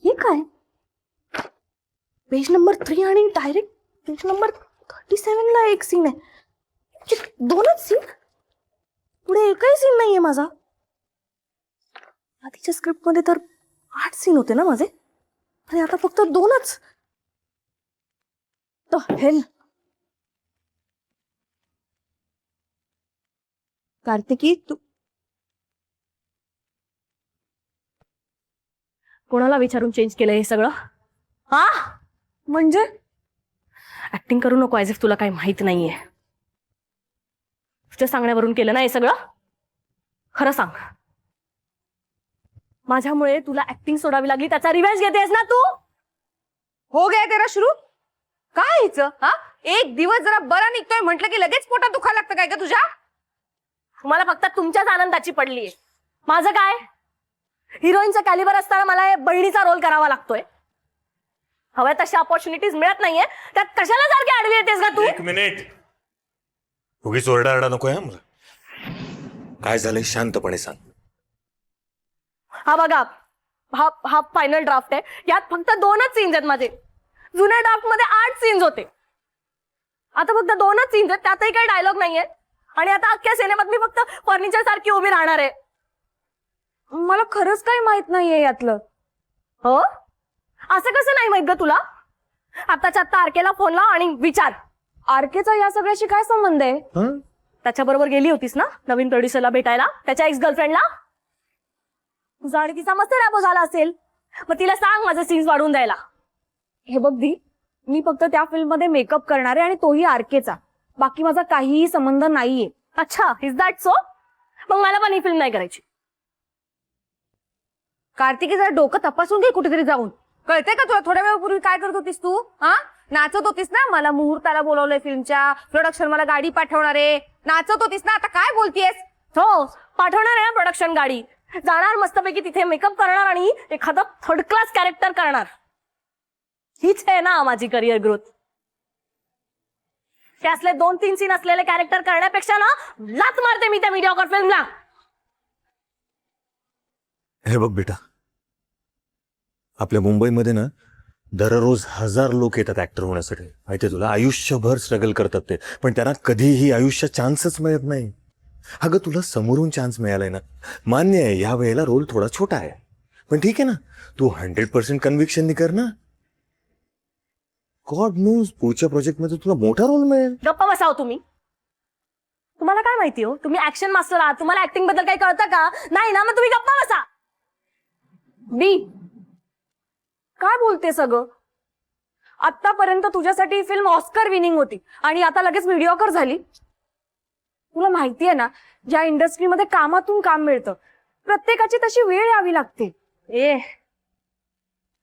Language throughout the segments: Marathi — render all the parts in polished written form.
हे काय? पेज नंबर 3 आणि डायरेक्ट पेज नंबर 37 ला एक सीन आहे. दोनच सीन, पुढे एकही सीन नाहीये माझा. आधीच्या स्क्रिप्ट मध्ये तर 8 सीन होते ना माझे, आणि आता फक्त 2च. हेल कार्तिकी, तू कोणाला विचारून चेंज केलं हे सगळं? हा म्हणजे ऍक्टिंग करू नको ऍज इफ तुला काही माहित नाहीये. तुझ्या सांगण्यावरून केलं ना हे सगळं? खरं सांग, माझ्यामुळे तुला ऍक्टिंग सोडावी लागली, त्याचा रिव्हेंज घेतेस ना तू? हो गया तेरा शुरू. काय हिचं? हा, एक दिवस जरा बरा निघतोय म्हटलं की लगेच पोटात दुखायला लागतं काय का तुझ्या? तुम्हाला फक्त तुमच्याच आनंदाची पडलीये. माझं काय? हिरोईनचा कॅलिबर असताना मला बहिणीचा रोल करावा लागतोय. हव्या तशा ऑपॉर्च्युनिटीज मिळत नाहीये, त्यात कशाला सारखी आडवी येतेस का तू? एक मिनिट, उगीच ओरडाआरडा नकोय मला. काय झालंय शांतपणे सांग. हा बघा, हा हा फायनल ड्राफ्ट आहे. यात फक्त 2च सीन्स आहेत माझे. जुन्या ड्राफ्ट मध्ये 8 सीन्स होते, आता फक्त 2च सीन्स आहेत. त्यातही काही डायलॉग नाहीये. आणि आता अख्ख्या सिनेमात मी फक्त फर्निचर सारखी उभी राहणार आहे. मला खरंच काही माहित नाहीये यातलं. हो, असं कसं नाही माहित ग तुला? आताच्या आता आरकेला फोन लाव आणि विचार, आरकेचा या सगळ्याशी काय संबंध आहे? त्याच्याबरोबर गेली होतीस ना नवीन प्रोड्युसरला भेटायला, त्याच्या एक्स गर्लफ्रेंडला? तुझा आणि तिचा मस्त रॅपो झाला असेल, मग तिला सांग माझं सीन्स वाढवून द्यायला. हे बघ दी, मी फक्त त्या फिल्म मध्ये मेकअप करणार आहे आणि तोही आरकेचा. बाकी माझा काहीही संबंध नाहीये. अच्छा, इज दॅट सो? मग मला पण ही फिल्म नाही करायची. कार्तिकी, जरा डोकं तपासून घे कुठेतरी जाऊन. कळतंय का तुला थोड्या वेळापूर्वी काय करत होतीस तू? हा, नाचत होतीस ना, मला मुहूर्ताला बोलवलंय फिल्मच्या, प्रोडक्शन मला गाडी पाठवणार आहे, नाचत होतीस ना. आता काय बोलतीयस? हो, पाठवणार आहे ना प्रोडक्शन गाडी. जाणार मस्तपैकी तिथे, मेकअप करणार आणि एखादा 3rd क्लास कॅरेक्टर करणार. हीच आहे ना माझी करिअर ग्रोथ. ते असले 2-3 सीन असलेले कॅरेक्टर करण्यापेक्षा ना लात मारते मी त्या मीडियाकर फिल्मला. हे बघ बेटा, आपल्या मुंबईमध्ये ना दररोज 1000 लोक येतात ऍक्टर होण्यासाठी. माहितीये तुला, आयुष्यभर स्ट्रगल करतात ते, पण त्यांना कधीही आयुष्यात चान्सच मिळत नाही. अगं तुला समोरून चान्स मिळालाय ना, मान्य आहे या वेळेला रोल थोडा छोटा आहे, पण ठीक आहे ना, तू 100% कन्व्हिक्शननी कर ना. गॉड नोज पुढच्या प्रोजेक्ट मध्ये तुला मोठा रोल मिळेल. गप्पा बसाव तुम्ही. तुम्हाला काय माहिती हो, तुम्ही ऍक्शन मास्टर आहात, तुम्हाला ऍक्टिंग बद्दल काही कळतं का? नाही ना, मग तुम्ही गप्पा बसा. बी, काय बोलते सगळं? आतापर्यंत तुझ्यासाठी फिल्म ऑस्कर विनिंग होती आणि आता लगेच मीडिओकर झाली. तुला माहितीये ना, ज्या इंडस्ट्रीमध्ये कामातून काम मिळतं, प्रत्येकाची तशी वेळ यावी लागते.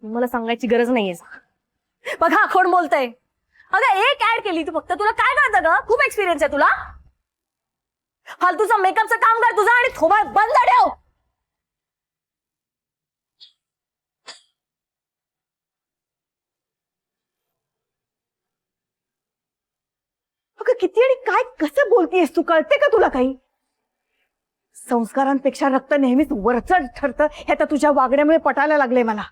मला सांगायची गरज नाहीये. बघा कोण बोलतय. अगं एक ऍड केली तू फक्त, तुला काय कळतं ग? खूप एक्सपिरियन्स आहे तुला. फालतूचा मेकअपचं काम कर तुझा आणि थोबड बंद ठेव. अगं किती आणि काय कसं बोलतीयस तू? कळते का तुला काही? संस्कारांपेक्षा रक्त नेहमीच वरचढ ठरतं हे तर तुझ्या वागण्यामुळे पटायला लागले मला.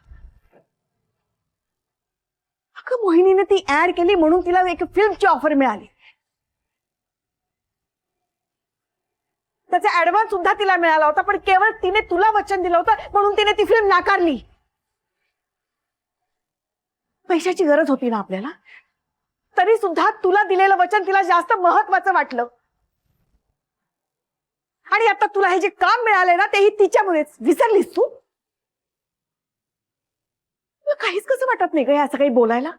अगं मोहिनीने ती ऍड केली म्हणून तिला एक फिल्मची ऑफर मिळाली, त्याचा ऍडव्हान्स सुद्धा तिला मिळाला होता, पण केवळ तिने तुला वचन दिलं होतं म्हणून तिने ती फिल्म नाकारली. पैशाची गरज होती ना आपल्याला, तरी सुद्धा तुला दिलेलं वचन तिला जास्त महत्वाचं वाटलं. आणि आता तुला हे जे काम मिळालंय ना, तेही तिच्यामुळेच. विसरलीस तू? काहीच कसं वाटत नाही ग असं काही बोलायला?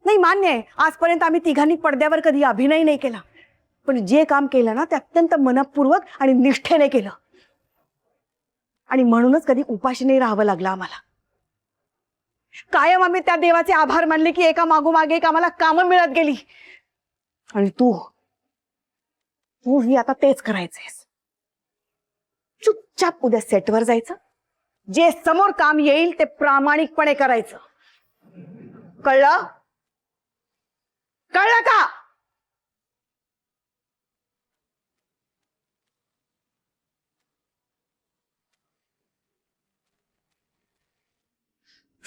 नाही, मान्य आहे आजपर्यंत आम्ही तिघांनी पडद्यावर कधी अभिनय नाही केला, पण जे काम केलं ना ते अत्यंत मनपूर्वक आणि निष्ठेने केलं. आणि म्हणूनच कधी उपाशी नाही राहावं लागलं आम्हाला. कायम आम्ही त्या देवाचे आभार मानले की एका मागोमागे एक आम्हाला कामं मिळत गेली. आणि तू ही आता तेच करायचंयस. चुपचाप उद्या सेटवर जायचं, जे समोर काम येईल ते प्रामाणिकपणे करायचं. कळलं? कळलं का?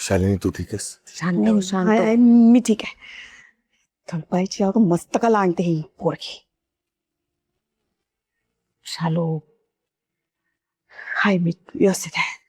शालिनी तू ठीक आहेस? शांत हो, शांत हो. मी ठीक आहे. थंपायची अगं मस्तकाला आणते ही पोरगी. शालो हाय, मी व्यवस्थित आहे.